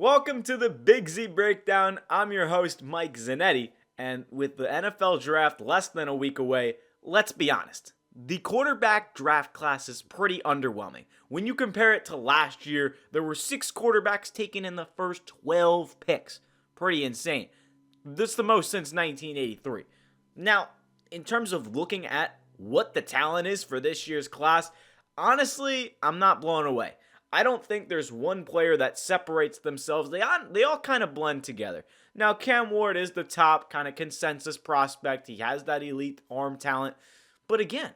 Welcome to the Big Z Breakdown. I'm your host, Mike Zanetti, and with the NFL draft less than a week away, let's be honest. The quarterback draft class is pretty underwhelming. When you compare it to last year, there were 6 quarterbacks taken in the first 12 picks. Pretty insane. This is the most since 1983. Now, in terms of looking at what the talent is for this year's class, honestly, I'm not blown away. I don't think there's one player that separates themselves. They all kind of blend together. Now, Cam Ward is the top kind of consensus prospect. He has that elite arm talent. But again,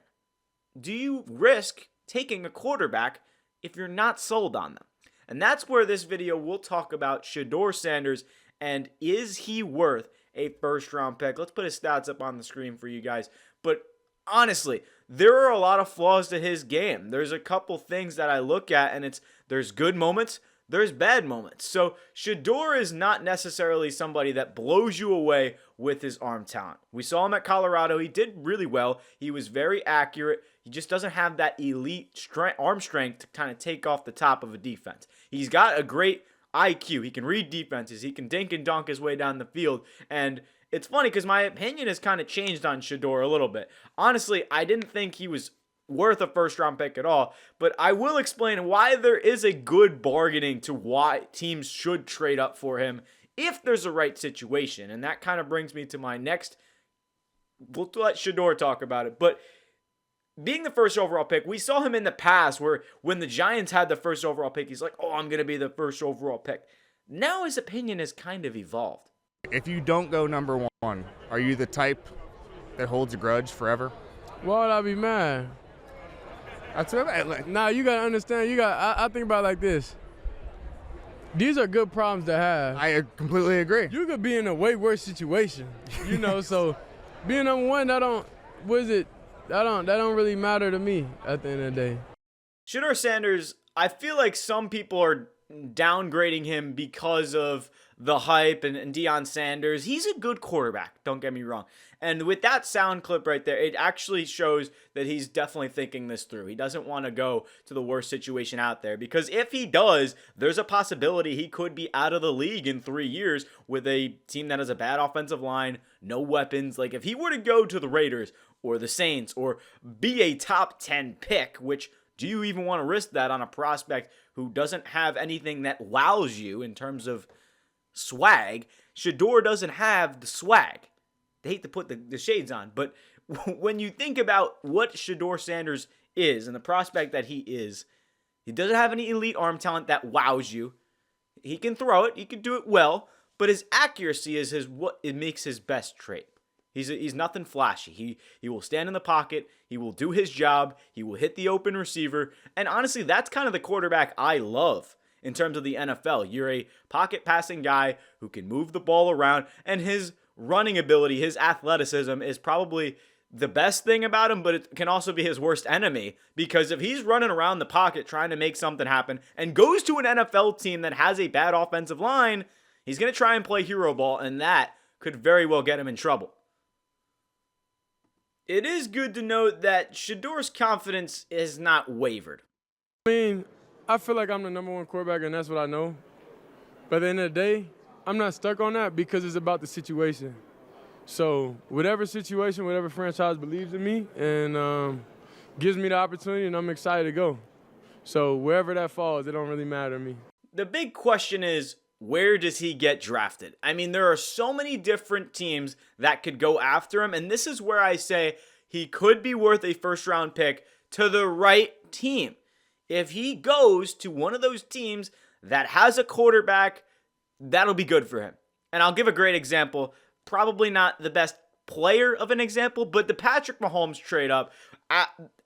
do you risk taking a quarterback if you're not sold on them? And that's where this video will talk about Shedeur Sanders and is he worth a first-round pick? Let's put his stats up on the screen for you guys. But honestly, there are a lot of flaws to his game. There's a couple things that I look at, and there's good moments, there's bad moments. So Shedeur is not necessarily somebody that blows you away with his arm talent. We saw him at Colorado. He did really well. He was very accurate. He just doesn't have that elite arm strength to kind of take off the top of a defense. He's got a great IQ. He can read defenses. He can dink and dunk his way down the field. And it's funny because my opinion has kind of changed on Shedeur a little bit. Honestly, I didn't think he was worth a first-round pick at all, but I will explain why there is a good bargaining to why teams should trade up for him if there's a right situation. And that kind of brings me to my next. We'll let Shedeur talk about it, but being the first overall pick, we saw him in the past where when the Giants had the first overall pick, he's like, oh, I'm going to be the first overall pick. Now his opinion has kind of evolved. If you don't go number one, are you the type that holds a grudge forever? Why would I be mad? That's what I like. Nah, you gotta understand. I think about it like this. These are good problems to have. I completely agree. You could be in a way worse situation, So being number one, that don't really matter to me at the end of the day. Shedeur Sanders, I feel like some people are downgrading him because of the hype and Deion Sanders. He's a good quarterback, don't get me wrong. And with that sound clip right there, it actually shows that he's definitely thinking this through. He doesn't want to go to the worst situation out there, because if he does, there's a possibility he could be out of the league in 3 years with a team that has a bad offensive line, no weapons. Like if he were to go to the Raiders or the Saints or be a top 10 pick, which do you even want to risk that on a prospect who doesn't have anything that wows you in terms of swag? Shedeur doesn't have the swag. They hate to put the shades on, but when you think about what Shedeur Sanders is and the prospect that he doesn't have any elite arm talent that wows you. He can throw it, he can do it well, but his accuracy is what it makes his best trait. He's nothing flashy. He will stand in the pocket. He will do his job. He will hit the open receiver. And honestly, that's kind of the quarterback I love in terms of the NFL. You're a pocket passing guy who can move the ball around, and his running ability, his athleticism is probably the best thing about him, but it can also be his worst enemy, because if he's running around the pocket trying to make something happen and goes to an NFL team that has a bad offensive line, he's going to try and play hero ball, and that could very well get him in trouble. It is good to note that Shedeur's confidence is not wavered. I mean, I feel like I'm the number one quarterback, and that's what I know. But at the end of the day, I'm not stuck on that because it's about the situation. So whatever situation, whatever franchise believes in me and gives me the opportunity, and I'm excited to go. So wherever that falls, it don't really matter to me. The big question is, where does he get drafted? I mean, there are so many different teams that could go after him, and this is where I say he could be worth a first-round pick to the right team. If he goes to one of those teams that has a quarterback, that'll be good for him. And I'll give a great example. Probably not the best player of an example, but the Patrick Mahomes trade up.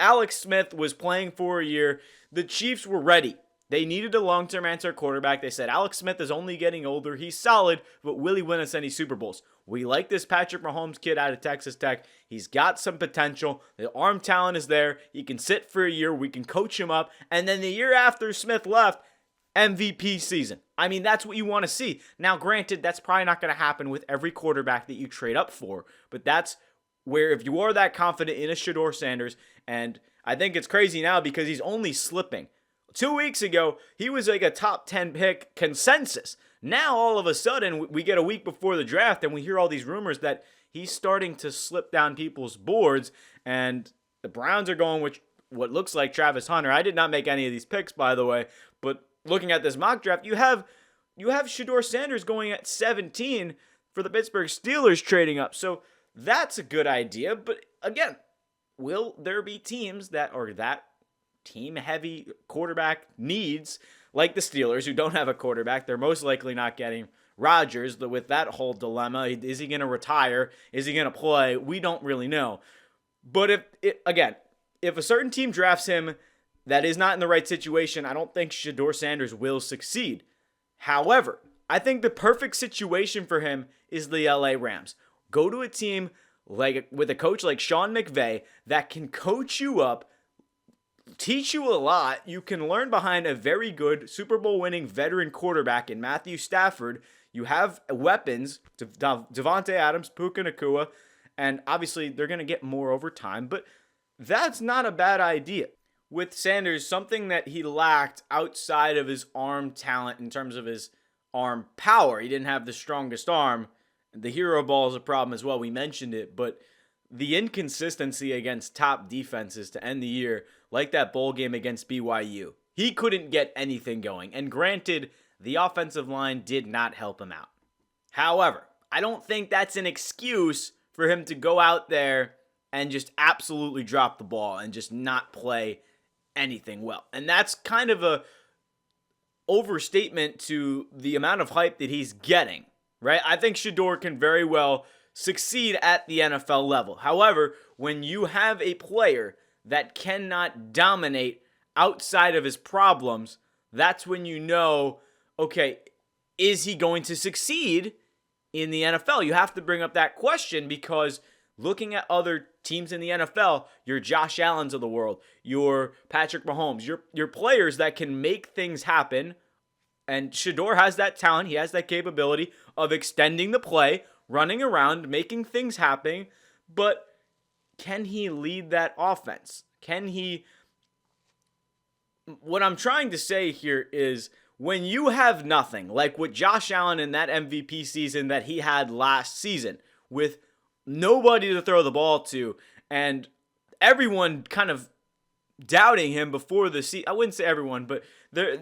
Alex Smith was playing for a year. The Chiefs were ready. They needed a long-term answer quarterback. They said, Alex Smith is only getting older. He's solid, but will he win us any Super Bowls? We like this Patrick Mahomes kid out of Texas Tech. He's got some potential. The arm talent is there. He can sit for a year. We can coach him up. And then the year after Smith left, MVP season. I mean, that's what you want to see. Now, granted, that's probably not going to happen with every quarterback that you trade up for, but that's where if you are that confident in a Shedeur Sanders, and I think it's crazy now because he's only slipping. 2 weeks ago, he was like a top 10 pick consensus. Now, all of a sudden, we get a week before the draft and we hear all these rumors that he's starting to slip down people's boards, and the Browns are going with what looks like Travis Hunter. I did not make any of these picks, by the way, but looking at this mock draft, you have Shedeur Sanders going at 17 for the Pittsburgh Steelers trading up. So that's a good idea. But again, will there be teams that team-heavy quarterback needs, like the Steelers, who don't have a quarterback? They're most likely not getting Rodgers, with that whole dilemma. Is he going to retire? Is he going to play? We don't really know. But if a certain team drafts him that is not in the right situation, I don't think Shedeur Sanders will succeed. However, I think the perfect situation for him is the LA Rams. Go to a team with a coach like Sean McVay that can coach you up, teach you a lot. You can learn behind a very good Super Bowl winning veteran quarterback in Matthew Stafford. You have weapons, Devontae Adams, Puka Nacua, and obviously they're going to get more over time, but that's not a bad idea. With Sanders, something that he lacked outside of his arm talent in terms of his arm power, he didn't have the strongest arm. The hero ball is a problem as well. We mentioned it, but the inconsistency against top defenses to end the year, like that bowl game against BYU, he couldn't get anything going. And granted, the offensive line did not help him out. However, I don't think that's an excuse for him to go out there and just absolutely drop the ball and just not play anything well. And that's kind of a overstatement to the amount of hype that he's getting, right? I think Shedeur can very well succeed at the NFL level. However, when you have a player that cannot dominate outside of his problems, that's when you know, okay, is he going to succeed in the NFL? You have to bring up that question, because looking at other teams in the NFL, your Josh Allens of the world, your Patrick Mahomes, your players that can make things happen, and Shedeur has that talent, he has that capability of extending the play, running around, making things happen, but can he lead that offense? What I'm trying to say here is, when you have nothing, like what Josh Allen in that MVP season that he had last season, with nobody to throw the ball to, and everyone kind of doubting him before the season. I wouldn't say everyone, but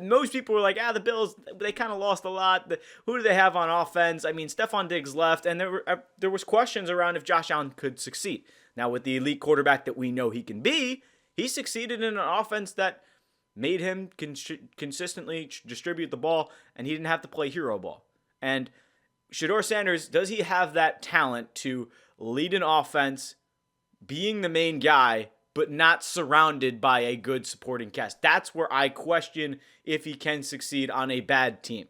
most people were like, the Bills, they kind of lost a lot. Who do they have on offense? I mean, Stephon Diggs left, and there was questions around if Josh Allen could succeed. Now, with the elite quarterback that we know he can be, he succeeded in an offense that made him consistently distribute the ball, and he didn't have to play hero ball. And Shedeur Sanders, does he have that talent to lead an offense, being the main guy, but not surrounded by a good supporting cast? That's where I question if he can succeed on a bad team.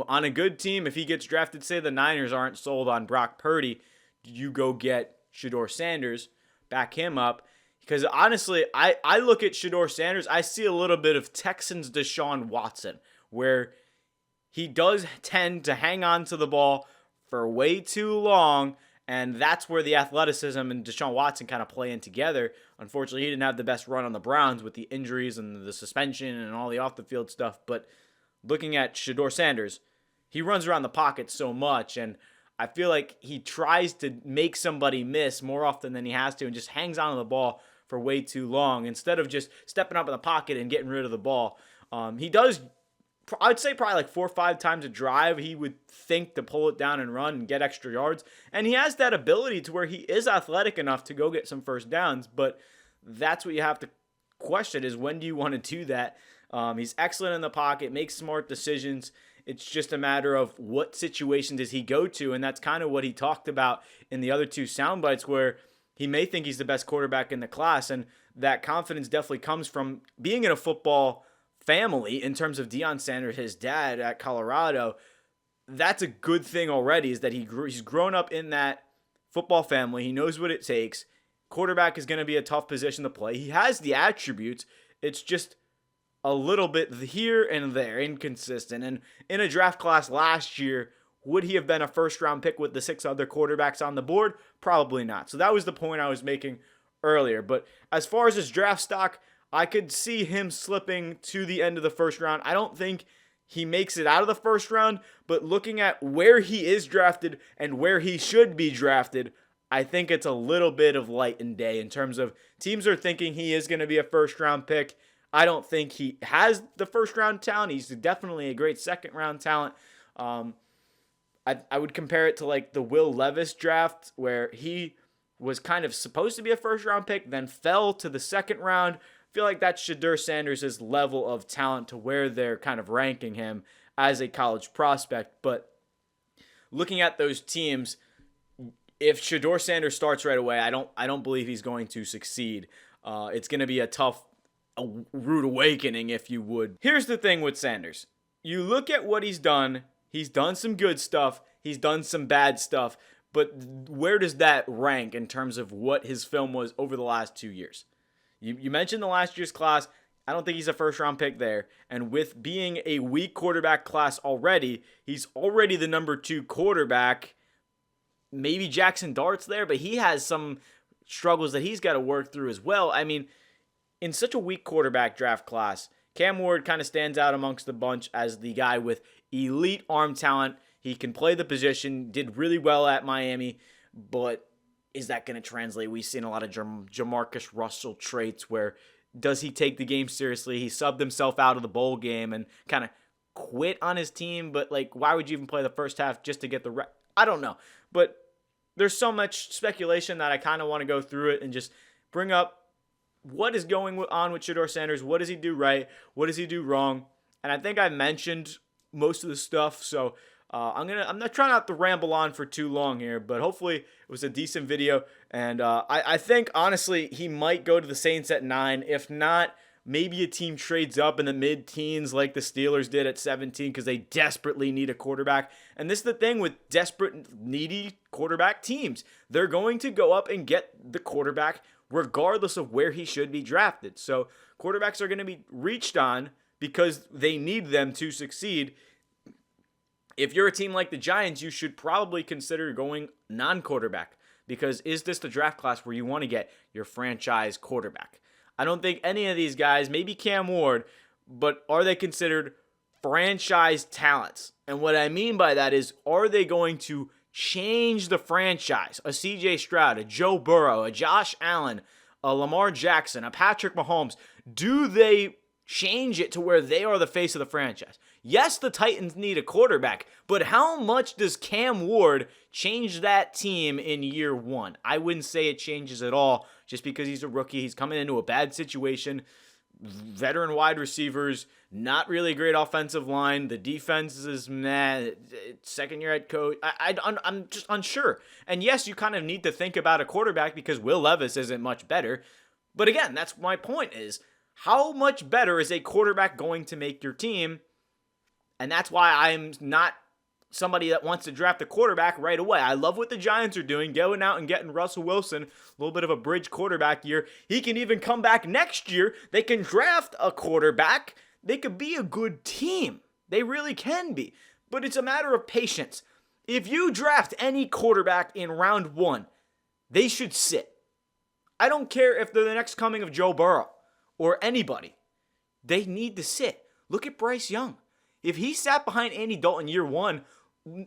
On a good team, if he gets drafted, say the Niners aren't sold on Brock Purdy, you go get Shedeur Sanders, back him up. Because honestly, I look at Shedeur Sanders, I see a little bit of Texans Deshaun Watson, where he does tend to hang on to the ball for way too long, and that's where the athleticism and Deshaun Watson kind of play in together. Unfortunately, he didn't have the best run on the Browns with the injuries and the suspension and all the off-the-field stuff, but looking at Shedeur Sanders, he runs around the pocket so much, and I feel like he tries to make somebody miss more often than he has to and just hangs on to the ball for way too long instead of just stepping up in the pocket and getting rid of the ball. He does, I'd say probably like 4 or 5 times a drive, he would think to pull it down and run and get extra yards. And he has that ability to where he is athletic enough to go get some first downs, but that's what you have to question, is when do you want to do that? He's excellent in the pocket, makes smart decisions. It's just a matter of what situation does he go to, and that's kind of what he talked about in the other 2 sound bites, where he may think he's the best quarterback in the class, and that confidence definitely comes from being in a football family in terms of Deion Sanders, his dad at Colorado. That's a good thing already, is that he's grown up in that football family. He knows what it takes. Quarterback is going to be a tough position to play. He has the attributes. It's just a little bit here and there, inconsistent. And in a draft class last year, would he have been a first-round pick with the 6 other quarterbacks on the board? Probably not. So that was the point I was making earlier. But as far as his draft stock, I could see him slipping to the end of the first round. I don't think he makes it out of the first round, but looking at where he is drafted and where he should be drafted, I think it's a little bit of light and day in terms of teams are thinking he is going to be a first-round pick. I don't think he has the first-round talent. He's definitely a great second-round talent. I would compare it to like the Will Levis draft where he was kind of supposed to be a first-round pick, then fell to the second round. I feel like that's Shedeur Sanders' level of talent to where they're kind of ranking him as a college prospect. But looking at those teams, if Shedeur Sanders starts right away, I don't believe he's going to succeed. It's going to be a rude awakening, if you would. Here's the thing with Sanders. You look at what he's done. He's done some good stuff. He's done some bad stuff. But where does that rank in terms of what his film was over the last 2 years? You mentioned the last year's class. I don't think he's a first-round pick there. And with being a weak quarterback class already, he's already the number 2 quarterback. Maybe Jackson Dart's there, but he has some struggles that he's got to work through as well. I mean, in such a weak quarterback draft class, Cam Ward kind of stands out amongst the bunch as the guy with elite arm talent. He can play the position, did really well at Miami, but is that going to translate? We've seen a lot of Jamarcus Russell traits where does he take the game seriously? He subbed himself out of the bowl game and kind of quit on his team, but like, why would you even play the first half just to get the I don't know. But there's so much speculation that I kind of want to go through it and just bring up what is going on with Shedeur Sanders. What does he do right? What does he do wrong? And I think I mentioned most of the stuff, so I'm not trying not to ramble on for too long here, but hopefully it was a decent video. And I think, honestly, he might go to the Saints at 9. If not, maybe a team trades up in the mid-teens like the Steelers did at 17 because they desperately need a quarterback. And this is the thing with desperate, needy quarterback teams. They're going to go up and get the quarterback regardless of where he should be drafted. So quarterbacks are going to be reached on because they need them to succeed. If you're a team like the Giants, you should probably consider going non-quarterback because is this the draft class where you want to get your franchise quarterback? I don't think any of these guys, maybe Cam Ward, but are they considered franchise talents? And what I mean by that is, are they going to change the franchise? A CJ Stroud, a Joe Burrow, a Josh Allen, a Lamar Jackson, a Patrick Mahomes. Do they change it to where they are the face of the franchise? Yes, the Titans need a quarterback, but how much does Cam Ward change that team in year one? I wouldn't say it changes at all just because he's a rookie. He's coming into a bad situation. Veteran wide receivers, not really a great offensive line. The defense is meh. Second-year head coach. I'm just unsure. And yes, you kind of need to think about a quarterback because Will Levis isn't much better. But again, that's my point is, how much better is a quarterback going to make your team? And that's why I'm not somebody that wants to draft a quarterback right away. I love what the Giants are doing, going out and getting Russell Wilson, a little bit of a bridge quarterback year. He can even come back next year. They can draft a quarterback. They could be a good team. They really can be. But it's a matter of patience. If you draft any quarterback in round 1, they should sit. I don't care if they're the next coming of Joe Burrow or anybody. They need to sit. Look at Bryce Young. If he sat behind Andy Dalton year 1,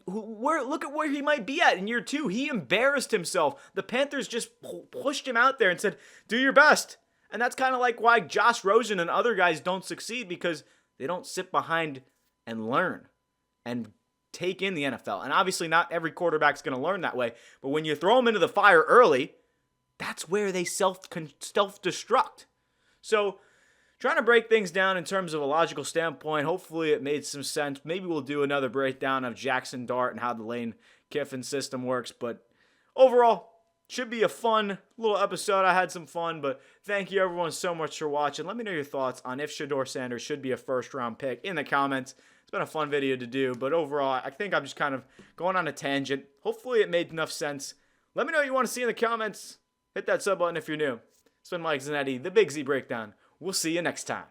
look at where he might be at in year 2. He embarrassed himself. The Panthers just pushed him out there and said, do your best. And that's kind of like why Josh Rosen and other guys don't succeed, because they don't sit behind and learn and take in the NFL. And obviously not every quarterback's going to learn that way. But when you throw them into the fire early, that's where they self-destruct. So trying to break things down in terms of a logical standpoint. Hopefully it made some sense. Maybe we'll do another breakdown of Jackson Dart and how the Lane Kiffin system works. But overall, should be a fun little episode. I had some fun, but thank you everyone so much for watching. Let me know your thoughts on if Shedeur Sanders should be a first-round pick in the comments. It's been a fun video to do, but overall, I think I'm just kind of going on a tangent. Hopefully it made enough sense. Let me know what you want to see in the comments. Hit that sub button if you're new. It's been Mike Zanetti, the Big Z Breakdown. We'll see you next time.